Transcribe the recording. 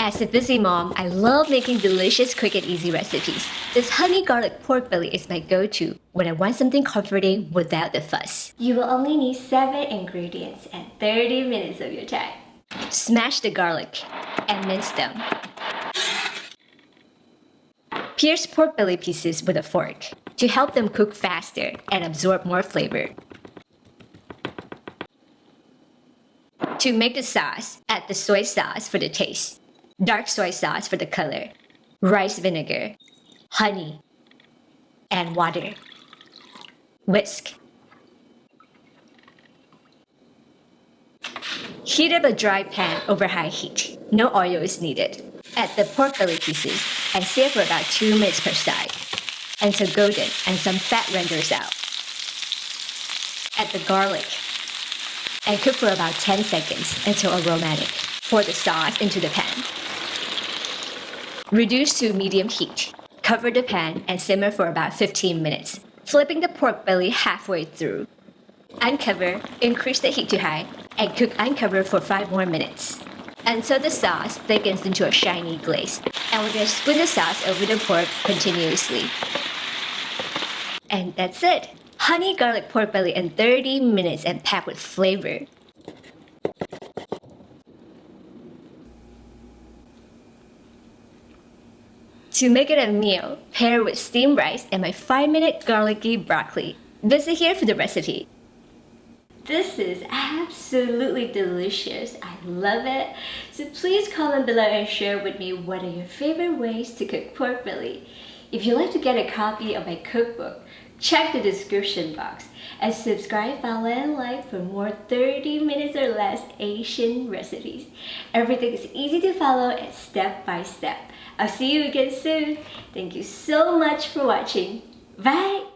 As a busy mom, I love making delicious, quick and easy recipes. This honey garlic pork belly is my go-to when I want something comforting without the fuss. You will only need 7 ingredients and 30 minutes of your time. Smash the garlic and mince them. Pierce pork belly pieces with a fork to help them cook faster and absorb more flavor. To make the sauce, add the soy sauce for the taste, dark soy sauce for the color, rice vinegar, honey, and water. Whisk. Heat up a dry pan over high heat. No oil is needed. Add the pork belly pieces and sear for about 2 minutes per side until golden and some fat renders out. Add the garlic and cook for about 10 seconds until aromatic. Pour the sauce into the pan. Reduce to medium heat. Cover the pan and simmer for about 15 minutes, flipping the pork belly halfway through. Uncover, increase the heat to high, and cook uncovered for 5 more minutes until the sauce thickens into a shiny glaze. And we're going to spoon the sauce over the pork continuously. And that's it! Honey garlic pork belly in 30 minutes and packed with flavor. To make it a meal, pair with steamed rice and my 5-minute garlicky broccoli. Visit here for the recipe. This is absolutely delicious. I love it. So please comment below and share with me what are your favorite ways to cook pork belly. If you'd like to get a copy of my cookbook, check the description box and subscribe, follow, and like for more 30 minutes or less Asian recipes. Everything is easy to follow and step by step. I'll see you again soon. Thank you so much for watching. Bye!